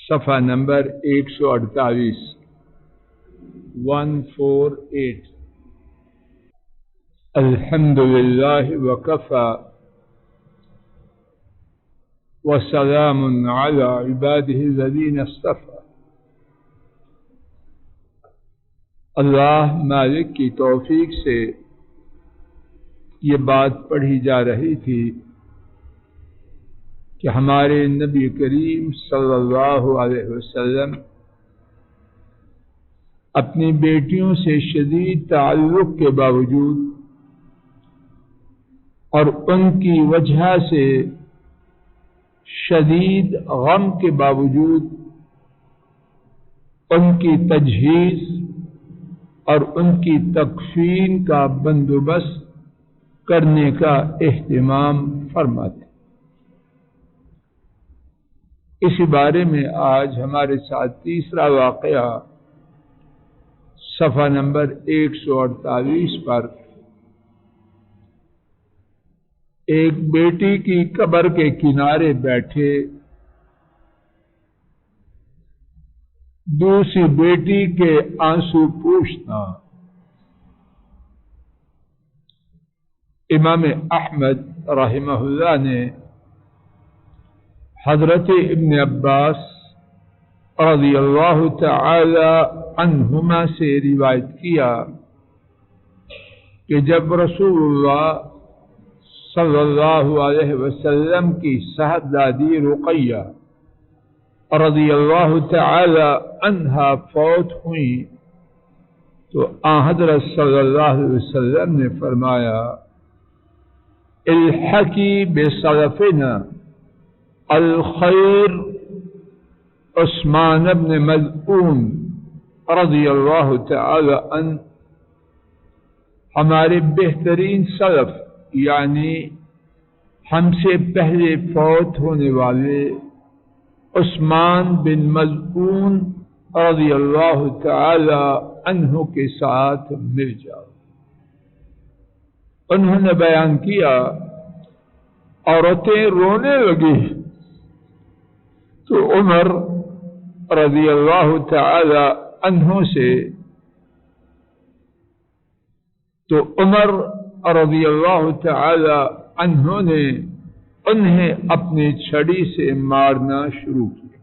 صفحہ نمبر 148 148 الحمد للہ وکفی وسلام علی عبادہ الذین اصطفی۔ اللہ مالک کی توفیق سے یہ بات پڑھی جا رہی تھی کہ ہمارے نبی کریم صلی اللہ علیہ وسلم اپنی بیٹیوں سے شدید تعلق کے باوجود اور ان کی وجہ سے شدید غم کے باوجود ان کی تجہیز اور ان کی تکفین کا بندوبست کرنے کا اہتمام فرماتے۔ اسی بارے میں آج ہمارے ساتھ تیسرا واقعہ صفحہ نمبر 148 پر ایک بیٹی کی قبر کے کنارے بیٹھے دوسری بیٹی کے آنسو پوچھنا۔ امام احمد رحمہ اللہ نے حضرت ابن عباس رضی اللہ تعالی عنہما سے روایت کیا کہ جب رسول اللہ صلی اللہ علیہ وسلم کی صاحبزادی رقیہ رضی اللہ تعالی عنہا فوت ہوئی تو حضرت صلی اللہ علیہ وسلم نے فرمایا الحقی بسلفنا الخیر عثمان بن مظعون رضی اللہ تعالی عنہ، ہمارے بہترین سلف یعنی ہم سے پہلے فوت ہونے والے عثمان بن مظعون رضی اللہ تعالی عنہ کے ساتھ مل جاؤ۔ انہوں نے بیان کیا عورتیں رونے لگی تو عمر رضی اللہ تعالی عنہ سے عمر رضی اللہ تعالی عنہ نے انہیں اپنی چھڑی سے مارنا شروع کیا۔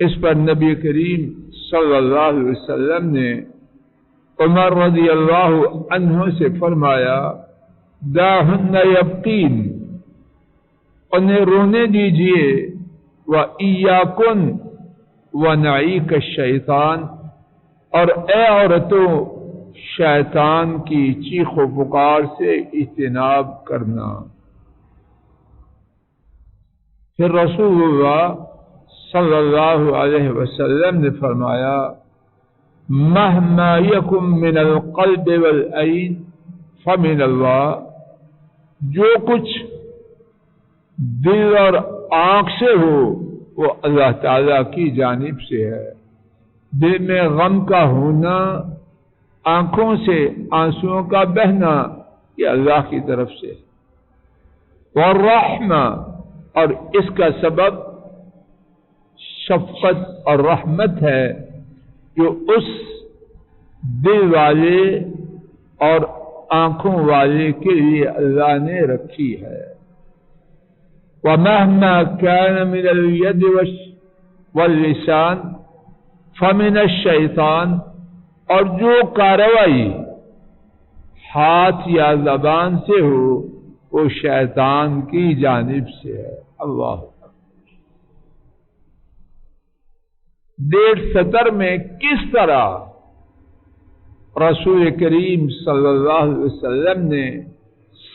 اس پر نبی کریم صلی اللہ علیہ وسلم نے عمر رضی اللہ عنہ سے فرمایا دعہن یبقین، انہیں رونے دیجئے، وَإِيَّاكُنْ وَنَعِيكَ الشَّيْطَانِ، اور اے عورتوں شیطان کی چیخ و پکار سے اجتناب کرنا۔ پھر رسول اللہ صلی اللہ علیہ وسلم نے فرمایا مَهْمَا يَكُمْ مِنَ الْقَلْبِ وَالْعَيْنِ فَمِنَ اللَّهِ، جو کچھ دل اور آنکھ سے ہو وہ اللہ تعالیٰ کی جانب سے ہے۔ دل میں غم کا ہونا، آنکھوں سے آنسوؤں کا بہنا، یہ اللہ کی طرف سے ہے۔ والرحمہ، اور اس کا سبب شفقت اور رحمت ہے جو اس دل والے اور آنکھوں والے کے لیے اللہ نے رکھی ہے۔ وَمَهْمَا كَانَ مِنَ الْيَدِ وَاللِّسَانِ فَمِنَ الشَّيْطَانِ، اور جو کارروائی ہاتھ یا زبان سے ہو وہ شیطان کی جانب سے ہے۔ اللہ ڈیڑھ سطر میں کس طرح رسول کریم صلی اللہ علیہ وسلم نے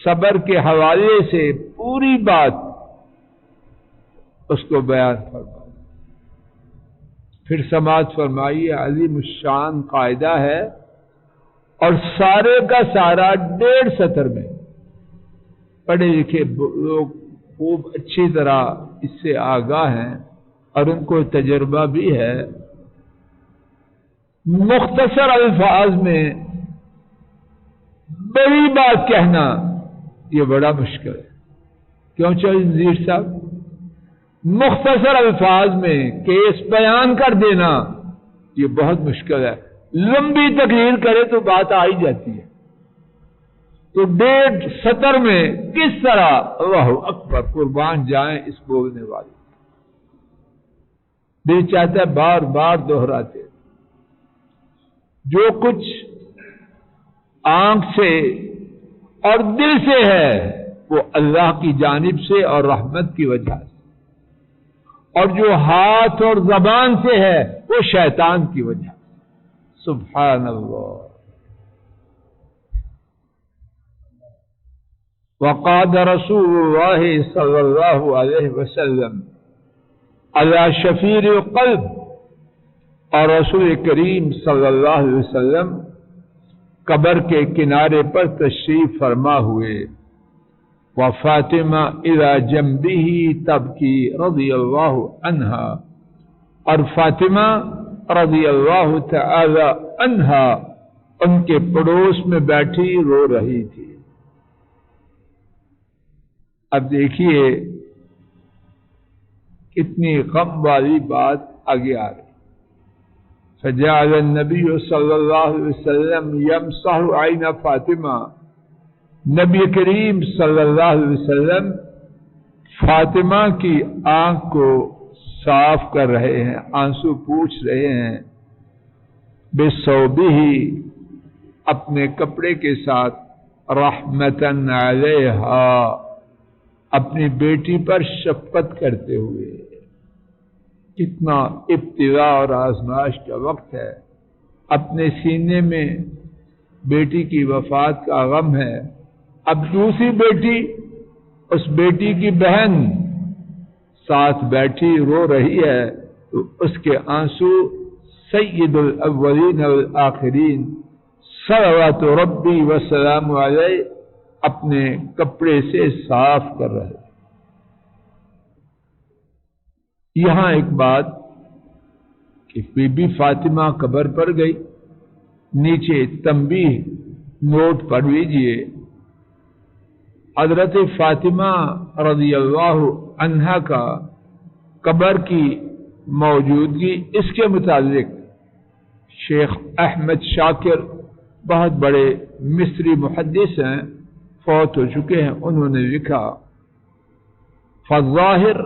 صبر کے حوالے سے پوری بات اس کو بیان فرمایا۔ پھر سماعت فرمائیے، عظیم الشان قاعدہ ہے اور سارے کا سارا 1.5 سطر میں پڑھے لکھے لوگ خوب اچھی طرح اس سے آگاہ ہیں اور ان کو تجربہ بھی ہے۔ مختصر الفاظ میں بڑی بات کہنا یہ بڑا مشکل ہے۔ کیوں چل زیر صاحب؟ مختصر الفاظ میں کیس بیان کر دینا یہ بہت مشکل ہے. لمبی تقریر کرے تو بات آ ہی جاتی ہے. تو 1.5 سطر میں کس طرح اللہ اکبر قربان جائیں اس بولنے والے. دل چاہتا ہے بار بار دہراتے. جو کچھ آنکھ سے اور دل سے ہے وہ اللہ کی جانب سے اور رحمت کی وجہ سے، اور جو ہاتھ اور زبان سے ہے وہ شیطان کی وجہ سے. سبحان اللہ. وقاد رسول اللہ صلی اللہ علیہ وسلم علی شفیر القلب، اور رسول کریم صلی اللہ علیہ وسلم قبر کے کنارے پر تشریف فرما ہوئے. وفاطمہ الی جنبہ تبکی رضی اللہ عنہا، اور فاطمہ رضی اللہ تعالی عنہا ان کے پڑوس میں بیٹھی رو رہی تھی. اب دیکھیے کتنی غم والی بات آگے آ رہی. فجعل النبی صلی اللہ علیہ وسلم یمسح عین فاطمہ، نبی کریم صلی اللہ علیہ وسلم فاطمہ کی آنکھ کو صاف کر رہے ہیں، آنسو پوچھ رہے ہیں. بثوبہ، اپنے کپڑے کے ساتھ. رحمتاً علیہا، اپنی بیٹی پر شفقت کرتے ہوئے. کتنا ابتلا اور آزمائش کا وقت ہے. اپنے سینے میں بیٹی کی وفات کا غم ہے. اب دوسری بیٹی، اس بیٹی کی بہن ساتھ بیٹھی رو رہی ہے تو اس کے آنسو سید الاولین والآخرین صلوات ربی وسلام علیہ اپنے کپڑے سے صاف کر رہے. یہاں ایک بات کہ بی بی فاطمہ قبر پر گئی، نیچے تنبیہ نوٹ پڑھ لیجیے. حضرت فاطمہ رضی اللہ عنہا کا قبر کی موجودگی، اس کے متعلق شیخ احمد شاکر بہت بڑے مصری محدث ہیں، فوت ہو چکے ہیں. انہوں نے لکھا فالظاہر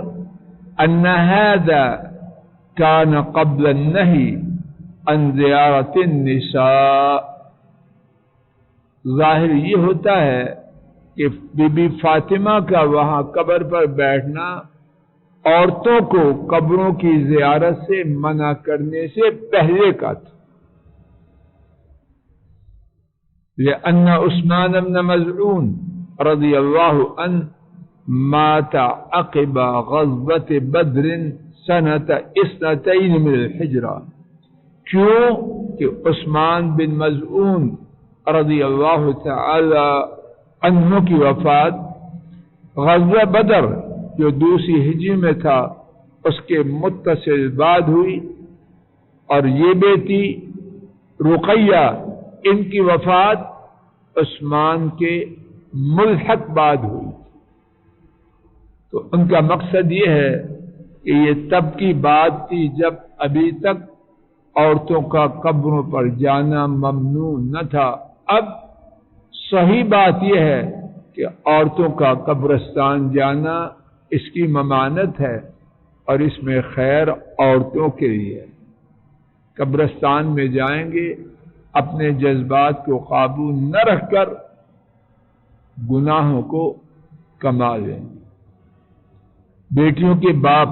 ان هذا كان قبل النهي عن زیارت النساء. ظاہر یہ ہوتا ہے کہ بی بی فاطمہ کا وہاں قبر پر بیٹھنا عورتوں کو قبروں کی زیارت سے منع کرنے سے پہلے کا تھا. لأن عثمان بن مظعون رضی اللہ عنہ مات عقب غزوۃ بدر سنۃ 2 من الحجرہ. کیوں کہ عثمان بن مظعون رضی اللہ تعالی عنہ کی وفات غزوہ بدر جو 2 ہجری میں تھا اس کے متصل بعد ہوئی، اور یہ بیٹی رقیہ ان کی وفات عثمان کے ملحق بعد ہوئی. تو ان کا مقصد یہ ہے کہ یہ تب کی بات تھی جب ابھی تک عورتوں کا قبروں پر جانا ممنوع نہ تھا. اب صحیح بات یہ ہے کہ عورتوں کا قبرستان جانا اس کی ممانعت ہے، اور اس میں خیر عورتوں کے لیے ہے. قبرستان میں جائیں گے، اپنے جذبات کو قابو نہ رکھ کر گناہوں کو کما لیں. بیٹیوں کے باپ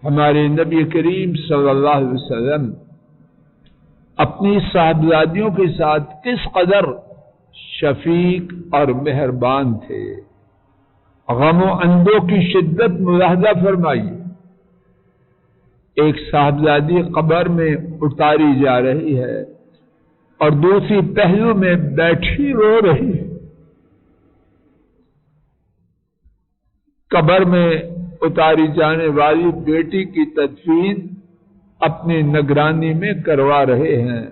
ہمارے نبی کریم صلی اللہ علیہ وسلم اپنی صاحبزادیوں کے ساتھ کس قدر شفیق اور مہربان تھے. غم و اندو کی شدت ملاحظہ فرمائیے. ایک صاحبزادی قبر میں اتاری جا رہی ہے اور دوسری پہلو میں بیٹھی رو رہی ہے. قبر میں اتاری جانے والی بیٹی کی تدفین اپنی نگرانی میں کروا رہے ہیں،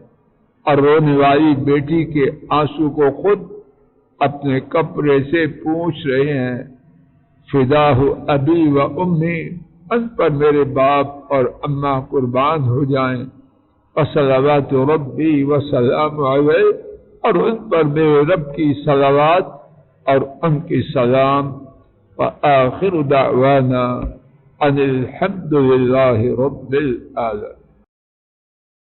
اور رونے والی بیٹی کے آنسو کو خود اپنے کپڑے سے پوچھ رہے ہیں. فداہ ابی و امی ان پر میرے باپ اور اماں قربان ہو جائیں، وصلوات ربی وسلام علیہ، اور ان پر میرے رب کی صلوات اور ان کی سلام۔ وآخر دعوانا ان الحمد للہ رب العالمین۔